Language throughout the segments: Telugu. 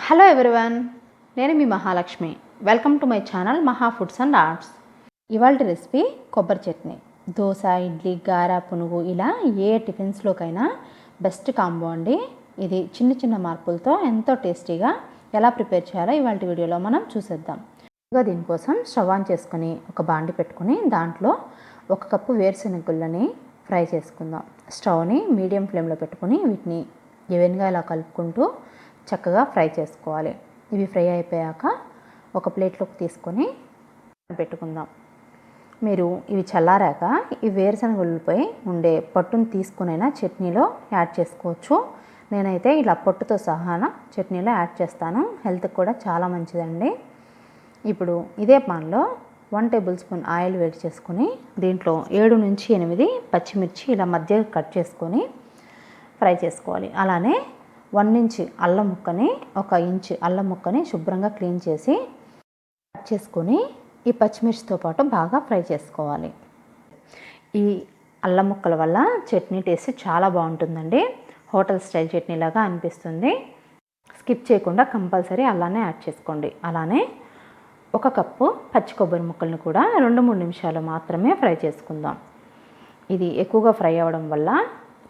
హలో ఎవ్రీవన్, నేను మీ Mahalakshmi. Welcome to my channel Maha foods and arts. ఇవాళ రెసిపీ కొబ్బరి చట్నీ. దోశ, ఇడ్లీ, గార, పునుగు ఇలా ఏ టిఫిన్స్లోకైనా బెస్ట్ కాంబో అండి. ఇది చిన్న చిన్న మార్పులతో ఎంతో టేస్టీగా ఎలా ప్రిపేర్ చేయాలో ఇవాళ వీడియోలో మనం చూసేద్దాం. దీనికోసం స్టవ్ ఆన్ చేసుకుని ఒక బాండి పెట్టుకుని దాంట్లో 1 కప్పు వేరుశెనగ గుళ్ళని ఫ్రై చేసుకుందాం. స్టవ్ని మీడియం ఫ్లేమ్లో పెట్టుకుని వీటిని ఈవెన్గా ఇలా కలుపుకుంటూ చక్కగా ఫ్రై చేసుకోవాలి. ఇవి ఫ్రై అయిపోయాక ఒక ప్లేట్లోకి తీసుకొని పెట్టుకుందాం. మీరు ఇవి చల్లారాక ఈ వేరుశనగ గుళ్ళపై ఉండే పొట్టును తీసుకునైనా చట్నీలో యాడ్ చేసుకోవచ్చు. నేనైతే ఇలా పొట్టుతో సహా చట్నీలో యాడ్ చేస్తాను. హెల్త్కి కూడా చాలా మంచిదండి. ఇప్పుడు ఇదే పాన్లో 1 టేబుల్ స్పూన్ ఆయిల్ వేడి చేసుకుని దీంట్లో 7 నుంచి 8 పచ్చిమిర్చి ఇలా మధ్య కట్ చేసుకొని ఫ్రై చేసుకోవాలి. అలానే 1 ఇంచ్ అల్లం ముక్కని, 1 ఇంచ్ అల్లం ముక్కని శుభ్రంగా క్లీన్ చేసి కట్ చేసుకొని ఈ పచ్చిమిర్చితో పాటు బాగా ఫ్రై చేసుకోవాలి. ఈ అల్లం ముక్కల వల్ల చట్నీ టేస్ట్ చాలా బాగుంటుందండి. హోటల్ స్టైల్ చట్నీ లాగా అనిపిస్తుంది. స్కిప్ చేయకుండా కంపల్సరీ అలానే యాడ్ చేసుకోండి. అలానే 1 కప్పు పచ్చి కొబ్బరి ముక్కలను కూడా 2-3 నిమిషాలు మాత్రమే ఫ్రై చేసుకుందాం. ఇది ఎక్కువగా ఫ్రై అవ్వడం వల్ల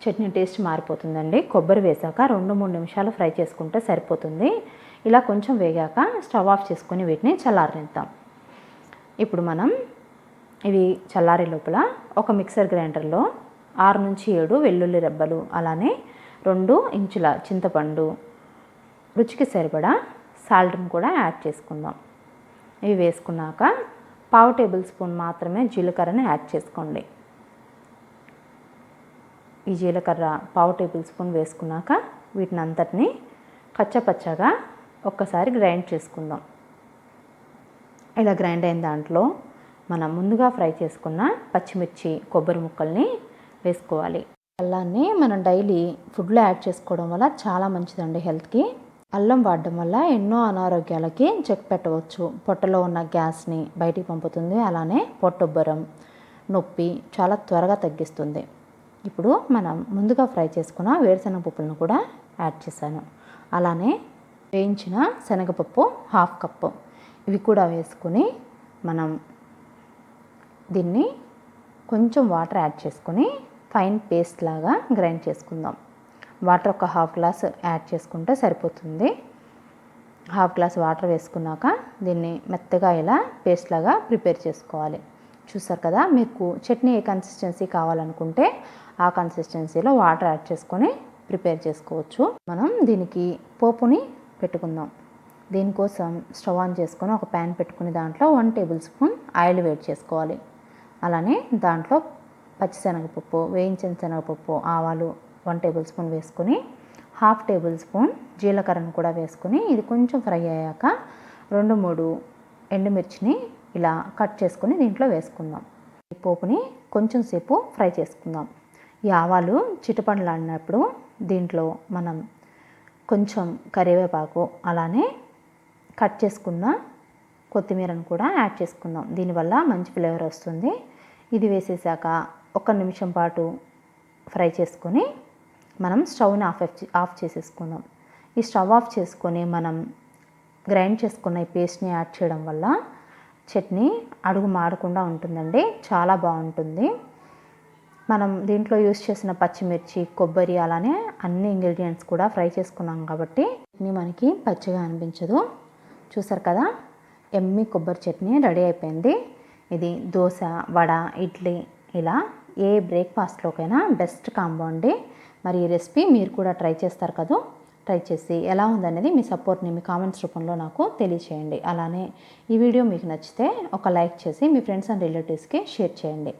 చట్నీ టేస్ట్ మారిపోతుందండి. కొబ్బరి వేసాక 2-3 నిమిషాలు ఫ్రై చేసుకుంటే సరిపోతుంది. ఇలా కొంచెం వేగాక స్టవ్ ఆఫ్ చేసుకొని వీటిని చల్లారనిద్దాం. ఇప్పుడు మనం ఇవి చల్లారే లోపల ఒక మిక్సర్ గ్రైండర్లో 6 నుంచి 7 వెల్లుల్లి రెబ్బలు, అలానే 2 ఇంచుల చింతపండు, రుచికి సరిపడా సాల్ట్ని కూడా యాడ్ చేసుకుందాం. ఇవి వేసుకున్నాక 1/2 టేబుల్ స్పూన్ మాత్రమే జీలకర్రని యాడ్ చేసుకోండి. ఈ జీలకర్ర 1/2 టేబుల్ స్పూన్ వేసుకున్నాక వీటిని అంతటిని కచ్చపచ్చగా ఒక్కసారి గ్రైండ్ చేసుకుందాం. ఇలా గ్రైండ్ అయిన దాంట్లో మనం ముందుగా ఫ్రై చేసుకున్న పచ్చిమిర్చి, కొబ్బరి ముక్కల్ని వేసుకోవాలి. అల్లాన్ని మనం డైలీ ఫుడ్లో యాడ్ చేసుకోవడం వల్ల చాలా మంచిదండి హెల్త్కి. అల్లం వాడడం వల్ల ఎన్నో అనారోగ్యాలకి చెక్ పెట్టవచ్చు. పొట్టలో ఉన్న గ్యాస్ని బయటికి పంపుతుంది. అలానే పొట్టొబ్బరం, నొప్పి చాలా త్వరగా తగ్గిస్తుంది. ఇప్పుడు మనం ముందుగా ఫ్రై చేసుకున్న వేరుశనగ పప్పులను కూడా యాడ్ చేశాను. అలానే వేయించిన శనగపప్పు 1/2 కప్పు ఇవి కూడా వేసుకొని మనం దీన్ని కొంచెం వాటర్ యాడ్ చేసుకొని ఫైన్ పేస్ట్ లాగా గ్రైండ్ చేసుకుందాం. వాటర్ ఒక 1/2 గ్లాస్ యాడ్ చేసుకుంటే సరిపోతుంది. 1/2 గ్లాస్ వాటర్ వేసుకున్నాక దీన్ని మెత్తగా ఇలా పేస్ట్ లాగా ప్రిపేర్ చేసుకోవాలి. చూసారు కదా, మీకు చట్నీ ఏ కన్సిస్టెన్సీ కావాలనుకుంటే ఆ కన్సిస్టెన్సీలో వాటర్ యాడ్ చేసుకొని ప్రిపేర్ చేసుకోవచ్చు. మనం దీనికి పోపుని పెట్టుకుందాం. దీనికోసం స్టవ్ ఆన్ చేసుకొని ఒక ప్యాన్ పెట్టుకుని దాంట్లో 1 టేబుల్ స్పూన్ ఆయిల్ వేడి చేసుకోవాలి. అలానే దాంట్లో పచ్చిశనగపప్పు, వేయించిన శనగపప్పు, ఆవాలు 1 టేబుల్ స్పూన్ వేసుకొని 1/2 టేబుల్ స్పూన్ జీలకర్రను కూడా వేసుకొని ఇది కొంచెం ఫ్రై అయ్యాక 2-3 ఎండుమిర్చిని ఇలా కట్ చేసుకొని దీంట్లో వేసుకుందాం. ఈ పోపుని కొంచెం సేపు ఫ్రై చేసుకుందాం. ఈ ఆవాలు చిటపటలాడినప్పుడు దీంట్లో మనం కొంచెం కరివేపాకు, అలానే కట్ చేసుకున్న కొత్తిమీరను కూడా యాడ్ చేసుకుందాం. దీనివల్ల మంచి ఫ్లేవర్ వస్తుంది. ఇది వేసేసాక 1 నిమిషం పాటు ఫ్రై చేసుకొని మనం స్టవ్ని ఆఫ్ చేసేసుకుందాం. ఈ స్టవ్ ఆఫ్ చేసుకొని మనం గ్రైండ్ చేసుకున్న ఈ పేస్ట్ని యాడ్ చేయడం వల్ల చట్నీ అడుగు మాడకుండా ఉంటుందండి. చాలా బాగుంటుంది. మనం దీంట్లో యూస్ చేసిన పచ్చిమిర్చి, కొబ్బరి, అలానే అన్ని ఇంగ్రీడియంట్స్ కూడా ఫ్రై చేసుకున్నాం కాబట్టి చట్నీ మనకి పచ్చిగా అనిపించదు. చూసారు కదా, ఎమ్మి కొబ్బరి చట్నీ రెడీ అయిపోయింది. ఇది దోశ, వడ, ఇడ్లీ ఇలా ఏ బ్రేక్ఫాస్ట్లోకైనా బెస్ట్ కాంబో అండి. మరి ఈ రెసిపీ మీరు కూడా ట్రై చేస్తారు కదా. ట్రై చేసి ఎలా ఉందనేది మీ సపోర్ట్ని మీ కామెంట్స్ రూపంలో నాకు తెలియచేయండి. అలానే ఈ వీడియో మీకు నచ్చితే ఒక లైక్ చేసి మీ ఫ్రెండ్స్ అండ్ రిలేటివ్స్కి షేర్ చేయండి.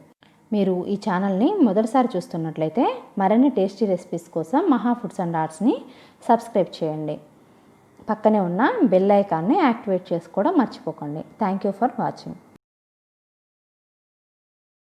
మీరు ఈ ఛానల్ని మొదటిసారి చూస్తున్నట్లయితే మరిన్ని టేస్టీ రెసిపీస్ కోసం మహా ఫుడ్స్ అండ్ ఆర్ట్స్ని సబ్స్క్రైబ్ చేయండి. పక్కనే ఉన్న బెల్ ఐకాన్ని యాక్టివేట్ చేసుకోవడం మర్చిపోకండి. Thank you for watching.